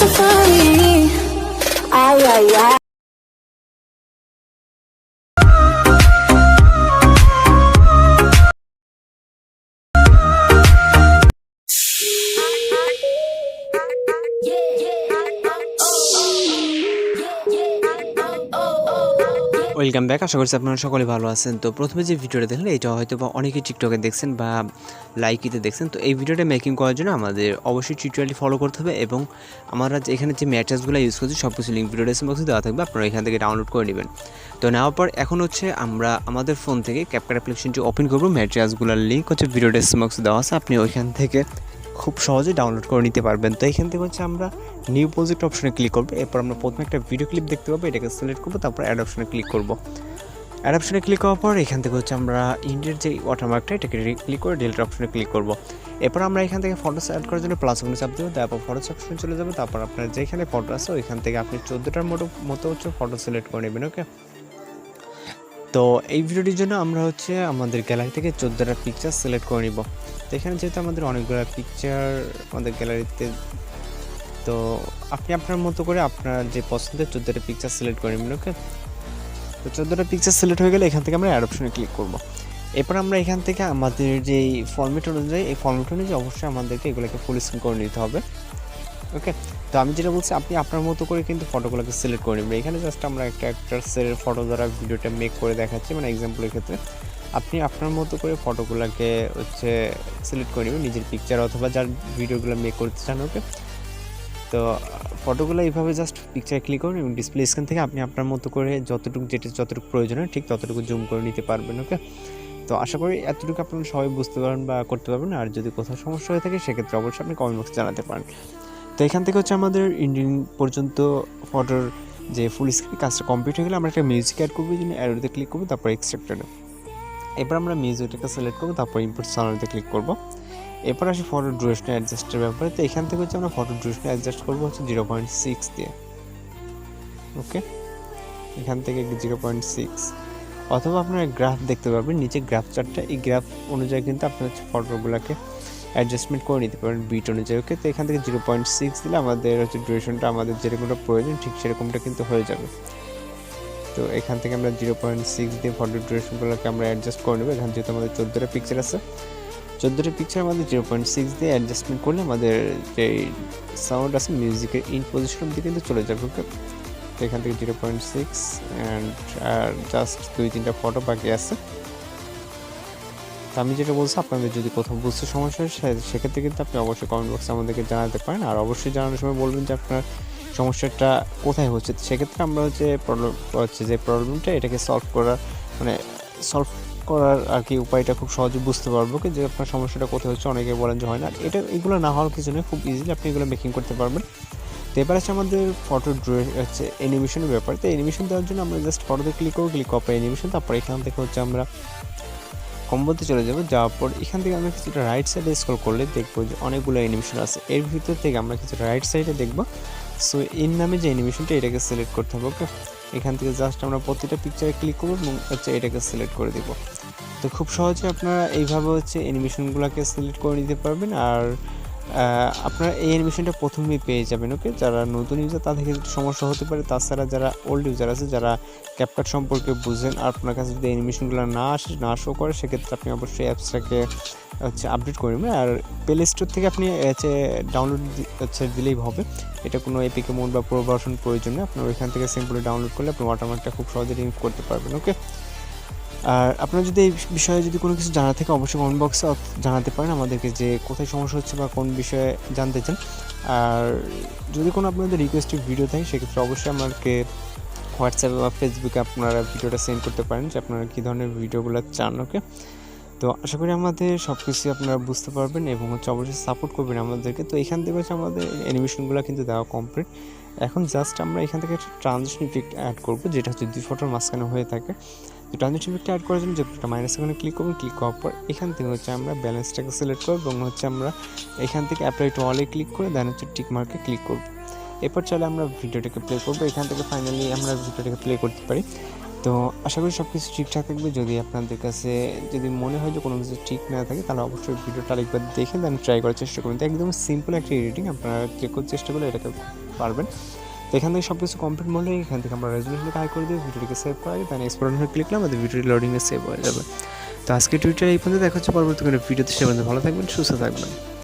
so funny. Ay, ay, ay. Welcome back. আশা করছি আপনারা সকলে ভালো আছেন। তো প্রথমে যে ভিডিওটা দেখলেন এটা হয়তো বা অনেকেই টিকটকে দেখছেন বা লাইকিতে দেখছেন। তো এই ভিডিওটা মেকিং করার জন্য আমাদের অবশ্যই টিউটোরিয়ালটি ফলো করতে হবে এবং আমরা এখানে যে ম্যাট্রিক্সগুলো ইউজ করছি সব কিছু লিঙ্ক ভিডিও ডেসক্রিপশন বক্সে দেওয়া থাকবে, আপনারা এখান থেকে ডাউনলোড করে নেবেন। তো নেওয়ার পর এখন হচ্ছে আমরা আমাদের ফোন থেকে ক্যাপকাট অ্যাপ্লিকেশনটি ওপেন করবো। ম্যাট্রিক্সগুলোর লিঙ্ক হচ্ছে ভিডিও ডেসক্রিপশন বক্সে দেওয়া আছে, আপনি ওইখান থেকে খুব সহজে ডাউনলোড করে নিতে পারবেন। তো এখান থেকে হচ্ছে আমরা নিউ প্রজেক্ট অপশনে ক্লিক করবো। এরপর আমরা প্রথমে একটা ভিডিও ক্লিপ দেখতে পাবো, এটাকে সিলেক্ট করবো, তারপর অ্যাড অপশনে ক্লিক করবো। অ্যাড অপশনে ক্লিক করার পর এখান থেকে হচ্ছে আমরা ইন্ডিয়ার যে ওয়াটারমার্কটা এটাকে ক্লিক করে ডিলিট অপশনে ক্লিক করব। এরপর আমরা এখান থেকে ফটোস অ্যাড করার জন্য প্লাস অপশনে চাপ দেবো, তারপর ফটোস অপশনে চলে যাবো। তারপর আপনার যেখানে ফটো আছে ওইখান থেকে আপনি 14টার মতো হচ্ছে ফটো সিলেক্ট করে নেবেন। ওকে, তো এই ভিডিওটির জন্য আমরা হচ্ছে আমাদের গ্যালারি থেকে 14টা পিকচার সিলেক্ট করে নিব। তো এখানে যেহেতু আমাদের অনেকগুলো পিকচার আমাদের গ্যালারিতে, তো আপনি আপনার মতো করে আপনার যে পছন্দের 14টা পিকচার সিলেক্ট করে নেবেন। ওকে, তো 14টা পিকচার সিলেক্ট হয়ে গেলে এখান থেকে আমরা অ্যাড অপশনে ক্লিক করব। এরপর আমরা এখান থেকে আমাদের যে ফরম্যাট অনুযায়ী এই ফরম্যাট অনুযায়ী অবশ্যই আমাদেরকে এগুলোকে ফুল স্ক্রিন করে নিতে হবে। ওকে, তো আমি যেটা বলছি আপনি আপনার মতো করে কিন্তু ফটোগুলোকে সিলেক্ট করে নেবেন। এখানে জাস্ট আমরা একটা অ্যাক্টরসের ফটো দ্বারা ভিডিওটা মেক করে দেখাচ্ছি, মানে এক্সাম্পলের ক্ষেত্রে আপনি আপনার মতো করে ফটোগুলোকে হচ্ছে সিলেক্ট করে নেবেন নিজের পিকচার অথবা যার ভিডিওগুলো মেক করতে চান। ওকে, তো ফটোগুলো এইভাবে জাস্ট পিকচার ক্লিক করুন এবং ডিসপ্লে স্ক্রিন থেকে আপনি আপনার মতো করে যতটুকু প্রয়োজন হয় ঠিক ততটুকু জুম করে নিতে পারবেন। ওকে, তো আশা করি এতটুকু আপনারা সবাই বুঝতে পারেন বা করতে পারবেন। আর যদি কোথাও সমস্যা হয়ে থাকে সেক্ষেত্রে অবশ্যই আপনি কমেন্ট বক্সে জানাতে পারেন। তো এখান থেকে হচ্ছে আমাদের ইন্ডিয়ান পর্যন্ত ফটোর যে ফুল স্ক্রিন কাজটা কমপ্লিট হয়ে গেলে আমরা একটা মিউজিক অ্যাড করবো, এই জন্য অ্যাডোতে ক্লিক করবো, তারপর এক্সট্রাক্টেড। এরপর আমরা মিউজিকটাকে সিলেক্ট করবো, তারপর ইম্পোর্ট সাউন্ডে ক্লিক করবো। এরপর আসি ফটো ডিউরেশন অ্যাডজাস্টের ব্যাপারে। তো এখান থেকে হচ্ছে আমরা ফটো ডিউরেশন অ্যাডজাস্ট করবো হচ্ছে 0.6 দিয়ে। ওকে, এখান থেকে 0.6 অথবা আপনারা গ্রাফ দেখতে পারবেন নিচে গ্রাফ চার্টটা, এই গ্রাফ অনুযায়ী কিন্তু আপনার হচ্ছে ফটোগুলোকে অ্যাডজাস্টমেন্ট করে নিতে পারেন বিট অনুযায়ী। ওকে, তো এখান থেকে 0.6 দিলে আমাদের হচ্ছে ডিউরেশনটা আমাদের যেরকমটা প্রয়োজন ঠিক সেরকমটা কিন্তু হয়ে যাবে। তো এখান থেকে আমরা 0.6 দিয়ে ফটো ডিউরেশনগুলোকে আমরা অ্যাডজাস্ট করে নেবো। এখান যেহেতু আমাদের 14টা পিকচার আছে, 14টা পিকচার আমাদের 0.6 দিয়ে অ্যাডজাস্টমেন্ট করলে আমাদের যে সাউন্ড আছে মিউজিকের ইন পজিশন অব্দি কিন্তু চলে যাবে। ওকে, তো এখান থেকে 0.6 অ্যান্ড আর জাস্ট 2-3টা ফটো বাকি আছে। তো আমি যেটা বলছি আপনাদের যদি কোথাও বুঝতে সমস্যা হয় সেক্ষেত্রে কিন্তু আপনি অবশ্যই কমেন্ট বক্সে আমাদেরকে জানাতে পারেন। আর অবশ্যই জানানোর সময় বলবেন যে আপনার সমস্যাটা কোথায় হচ্ছে। সেক্ষেত্রে আমরা যে প্রবলেমটা এটাকে সলভ করার আর কি উপায়টা খুব সহজে বুঝতে পারবো কি যে আপনার সমস্যাটা কোথায় হচ্ছে। অনেকে বলেন যে হয় না, এগুলো না হওয়ার কিছু নেই, খুব ইজিলি আপনি এগুলো মেকিং করতে পারবেন। তো এবার আছে আমাদের ফটো হচ্ছে অ্যানিমেশনের ব্যাপার। তো অ্যানিমেশন দেওয়ার জন্য আমরা জাস্ট ফটোতে ক্লিক করবো, ক্লিক করার পর অ্যানিমেশন, তারপর এখান থেকে হচ্ছে আমরা কম্বোতে চলে যাবো। যাওয়ার পর এখান থেকে আমরা কিছুটা রাইট সাইডে স্ক্রল করলে দেখবো যে অনেকগুলো অ্যানিমেশন আছে। এর ভিতর থেকে আমরা কিছুটা রাইট সাইডে দেখবো। সো এর নামে যে অ্যানিমেশনটা এটাকে সিলেক্ট করতে হবে। ওকে, এখান থেকে জাস্ট আমরা প্রতিটা পিকচারে ক্লিক করবো এবং হচ্ছে এটাকে সিলেক্ট করে দেবো। তো খুব সহজে আপনারা এইভাবে হচ্ছে অ্যানিমেশনগুলোকে সিলেক্ট করে নিতে পারবেন। আর আপনারা এই অ্যানিমেশনটা প্রথমেই পেয়ে যাবেন। ওকে, যারা নতুন ইউজার তাদের একটু সমস্যা হতে পারে, তাছাড়া যারা ওল্ড ইউজার আছে যারা ক্যাপকাট সম্পর্কে বুঝেন আর আপনার কাছে যদি অ্যানিমেশনগুলো না শো করে সেক্ষেত্রে আপনি অবশ্যই অ্যাপসটাকে হচ্ছে আপডেট করে নেবেন। আর প্লে স্টোর থেকে আপনি হচ্ছে ডাউনলোড হচ্ছে দিলেই হবে, এটা কোনো এপিকে মোড বা প্রো ভার্সন প্রয়োজন নেই। আপনার ওইখান থেকে সিম্পলি ডাউনলোড করলে আপনি ওয়াটারমার্কটা খুব সহজে রিমুভ করতে পারবেন। ওকে, আর আপনারা যদি এই বিষয়ে যদি কোনো কিছু জানা থাকে অবশ্যই কমেন্ট বক্সে জানাতে পারেন আমাদেরকে যে কোথায় সমস্যা হচ্ছে বা কোন বিষয়ে জানতে চান। আর যদি কোনো আপনাদের রিকোয়েস্টেড ভিডিও থাকে সেক্ষেত্রে অবশ্যই আমাকে হোয়াটসঅ্যাপে বা ফেসবুকে আপনারা ভিডিওটা সেন্ড করতে পারেন যে আপনারা কী ধরনের ভিডিওগুলো চান। ওকে, তো আশা করি আমাদের সব কিছুই আপনারা বুঝতে পারবেন এবং হচ্ছে অবশ্যই সাপোর্ট করবেন আমাদেরকে। তো এখান থেকে হচ্ছে আমাদের অ্যানিমেশনগুলো কিন্তু দেওয়া কমপ্লিট। এখন জাস্ট আমরা এখান থেকে একটা ট্রানজিশন ইফেক্ট অ্যাড করবো, যেটা হচ্ছে 2 ফটোর মাঝখানে হয়ে থাকে। তো ট্রানজিশন ইফেক্টটা অ্যাড করার জন্য যে একটা মাইনাস এখানে ক্লিক করবো, ক্লিক করার পর এখান থেকে হচ্ছে আমরা ব্যালেন্সটাকে সিলেক্ট করবো এবং হচ্ছে আমরা এখান থেকে অ্যাপ্লাই টু অলে ক্লিক করে দেন হচ্ছে টিক মার্কে ক্লিক করবো। এরপর চলে আমরা ভিডিওটাকে প্লে করবো, এখান থেকে ফাইনালি আমরা ভিডিওটাকে প্লে করতে পারি। তো আশা করি সব কিছু ঠিকঠাক থাকবে। যদি আপনাদের কাছে যদি মনে হয় যে কোনো কিছু ঠিক না থাকে তাহলে অবশ্যই ভিডিওটা আরেকবার দেখে দেন ট্রাই করার চেষ্টা করুন। তো একদম সিম্পল একটা এডিটিং, আপনারা চেক করার চেষ্টা করলে এটাকে পারবেন। তো এখান থেকে সব কিছু কমপ্লিট মনে হয় এখান থেকে আমরা রেজুলেশনকে হাই করে দিয়ে ভিডিওটিকে সেভ করা যায়, দেন এক্সপোর্ট ক্লিক করলে আমাদের ভিডিওটি লোডিংয়ে সেভ হয়ে যাবে। তো আজকে টুইটারে এই পর্যন্ত দেখা হচ্ছে পরবর্তী কোনো ভিডিওতে, সে পর্যন্ত ভালো থাকবেন, সুস্থ থাকবেন।